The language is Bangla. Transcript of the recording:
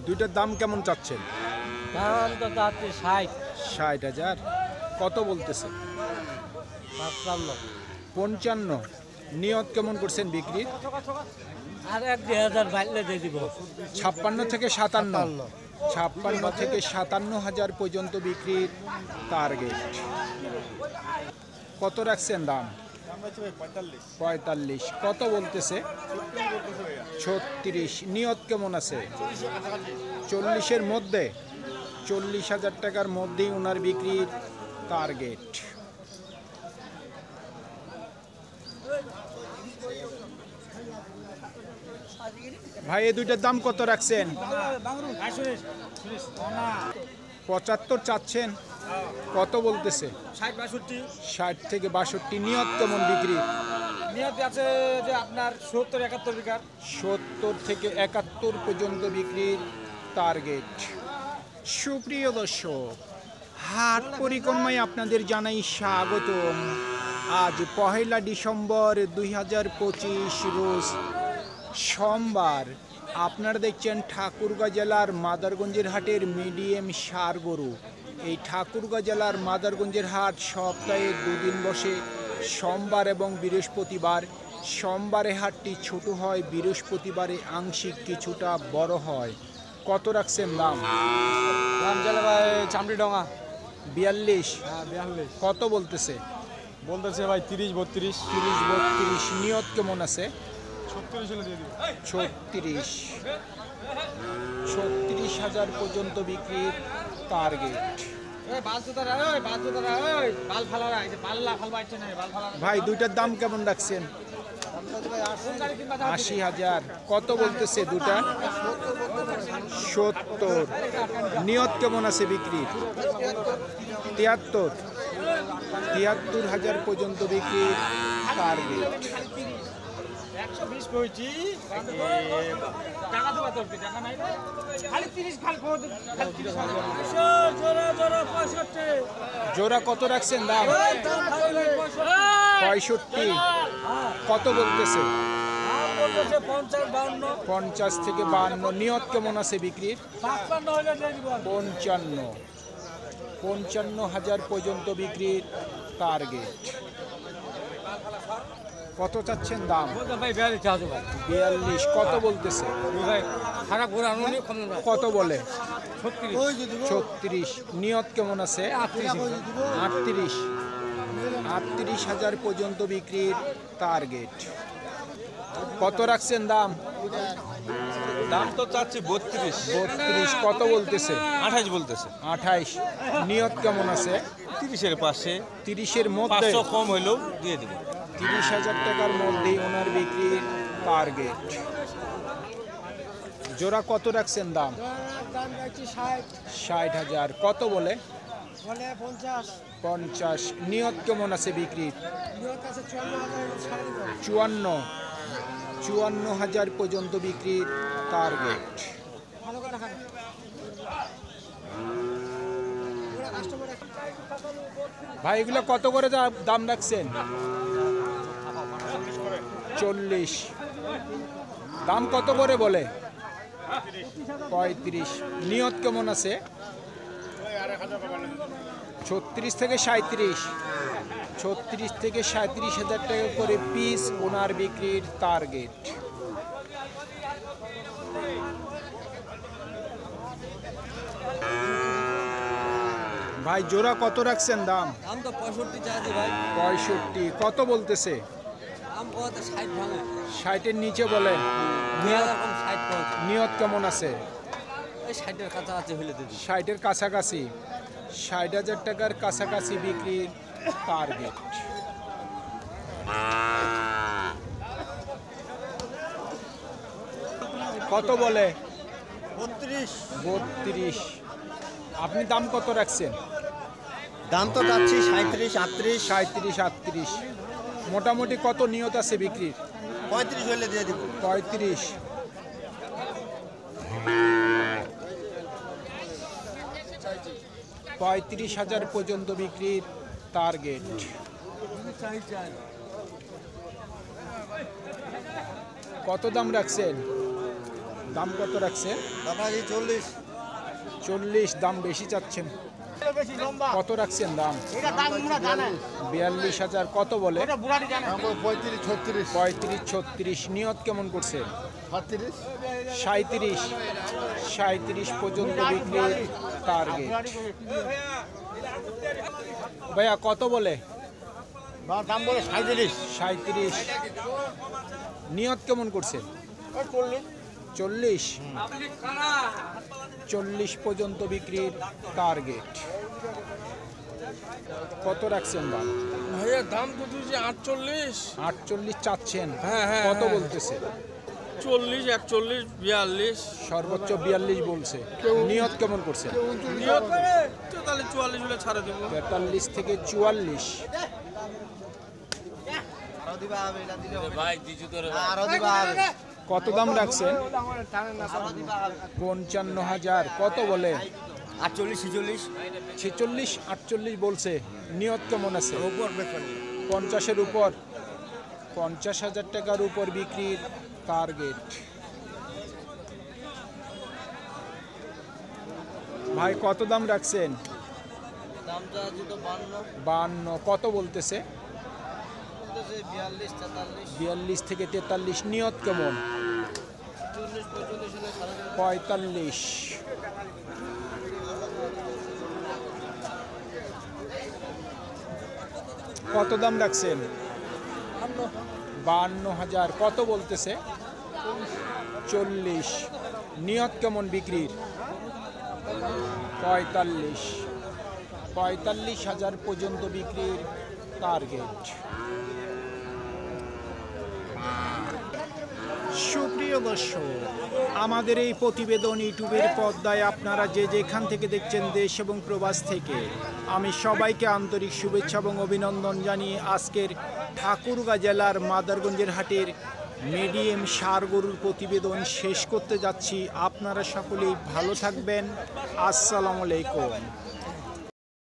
দুইটার দাম কেমন চাচ্ছেন? দাম তো যাচ্ছে 60 60,000। কত বলতেছে? 55 55। নিয়ত কেমন করছেন বিক্রির? আর 1-2,000 বাড়লে দিয়ে দিব। 56 থেকে 57। 56 থেকে 57,000 পর্যন্ত বিক্রির টার্গেট। কত রাখছেন দাম? 45। কত বলতেছে? 36। নিয়ত কেমন আছে? 40-এর মধ্যে। 40,000 টাকার মধ্যেই ওনার বিক্রির টার্গেট। ভাই এই দুইটার দাম কত রাখছেন? 75 চাচ্ছেন। কত বলতেছে? 60 থেকে 62। নিয়ত কেমন বিক্রি? নিয়ত আছে যে আপনার 70-71 বিঘা। 70 থেকে 71 পর্যন্ত বিক্রির টার্গেট। সুপ্রিয় দর্শক, হাট পরিক্রমায় আপনাদের জানাই স্বাগতম। আজ 1 ডিসেম্বর 2025 রোজ সোমবার। আপনারা দেখছেন ঠাকুরগাঁ জেলার মাদারগঞ্জের হাটের মিডিয়াম ষাঁড় গরু। এই ঠাকুরগাঁ জেলার মাদারগঞ্জের হাট সপ্তাহে 2 দিন বসে, সোমবার এবং বৃহস্পতিবার। সোমবারে হাটটি ছোট হয়, বৃহস্পতিবারে আংশিক কিছুটা বড় হয়। কত রাখছেন দাম? দাম চলে ভাই চামড়িডঙ্গা 42। 42 কত বলতেছে? বলতেছে ভাই 30-32। 30-32। নিয়ত কেমন আছে? 36 হলে দিয়ে দিব। 36। 36,000 পর্যন্ত বিক্রির টার্গেট। ভাই দুইটার দাম কেমন রাখছেন? 80,000। কত বলতেছে দুটা? 70। নিয়ত কেমন আছে বিক্রি? 73। 73,000 পর্যন্ত বিক্রির টার্গেট। জোড়া কত রাখছেন দাম? 65। কত বলতেছে? 50 থেকে 52। নিয়ত কেমন আছে বিক্রির? 55। 55,000 পর্যন্ত বিক্রির টার্গেট। কত চাচ্ছেন দাম? 42। কত বলতেছে? কত বলে? 36। নিয়ত কেমন আছে? 38। 38,000 পর্যন্ত বিক্রির টার্গেট। কত রাখছেন দাম? দাম তো চাচ্ছি 32। 32। কত বলতেছে? 28 বলতেছে। 28। নিয়ত কেমন আছে? 30-এর পাশে 30-এর মধ্যে। 500 কম হইলেও দিয়ে দেবে। 30,000 টাকার মধ্যেই ওনার বিক্রির টার্গেট। জোড়া কত রাখছেন দাম? 60,000। কত বলে? 50। নিয়ত কেমন আছে বিক্রির? 54। 54,000 পর্যন্ত বিক্রির টার্গেট। ভাই এগুলো কত করে দাম রাখছেন? 40। দাম কত করে বলে? 35। নিয়ত কেমন আছে? 36 থেকে 37। 36 থেকে 37,000 টাকা করে পিস ওনার বিক্রির টার্গেট। ভাই জোড়া কত রাখছেন দাম? দাম তো 65 চাইছি ভাই। 65। কত বলতেছে? দাম কত? 60 ভাঙে। 60-এর নিচে বলে? 2000 কম 60 কত? নিয়ত কেমন আছে? এই 60-এর কাছাকাছি হলে দিয়ে দিব। 60-এর কাছাকাছি। 60,000 টাকার কাছাকাছি বিক্রির টার্গেট। কত বলে? 32। আপনি দাম কত রাখছেন? দাম তো যাচ্ছি 37, 38, 37, 38। মোটামুটি কত নিয়ত আছে বিক্রির? 35 হলে দিয়ে দিব। 35। 35,000 পর্যন্ত বিক্রির টার্গেট। কত দাম রাখছেন? দাম কত রাখছে? আপনাকে 40। 40 দাম বেশি চাচ্ছেন। কত রাখছেন দাম? 42,000। কত বলে? 35 36। 35 36। নিয়ত কেমন করছে? 37 37 পর্যন্ত বিক্রির টার্গেট। ভাইয়া কত বলে? দাম বলে 37। 37। নিয়ত কেমন করছে? 40 40 পর্যন্ত বিক্রির টার্গেট। কত রাখছেন দাম? ভাইয়া দাম তো দিয়েছি 48। 48 চাচ্ছেন। হ্যাঁ, হ্যাঁ, কত হ্যাঁ। বলতেছে? 40 41 42। সর্বোচ্চ 42 বলছে। নিয়ত কেমন করছে? নিয়ত তো তাহলে 44 হলে ছাড়ে দেবো। 43 থেকে 44। ভাই দিছু তোরে কত দাম রাখছেন? 55,000। কত বলে? 48 46। 46 48 বলছে। নিয়ত কেমন আছে? 50-এর উপর। 50,000 টাকার উপর বিক্রির টার্গেট। ভাই কত দাম রাখছেন? দামটা আছে তো 52। 52। কত বলতেছে? 42 43। 42 থেকে 43। নিয়ত কেমন? 40 45 হলে ছাড়া দেবো। 45। কত দাম রাখছেন? 52,000। কত বলতেছে? 40। নিয়ত কেমন বিক্রির? 45 45,000 পর্যন্ত বিক্রির টার্গেট। সুপ্রিয় দর্শক, আমাদের এই প্রতিবেদন ইউটিউবের পর্দায় আপনারা যে যেখান থেকে দেখছেন দেশ এবং প্রবাস থেকে, আমি সবাইকে আন্তরিক শুভেচ্ছা এবং অভিনন্দন জানিয়ে আজকের ঠাকুরগাঁ জেলার মাদারগঞ্জের হাটের মিডিয়াম ষাঁড় গরুর প্রতিবেদন শেষ করতে যাচ্ছি। আপনারা সকলেই ভালো থাকবেন। আসসালামু আলাইকুম।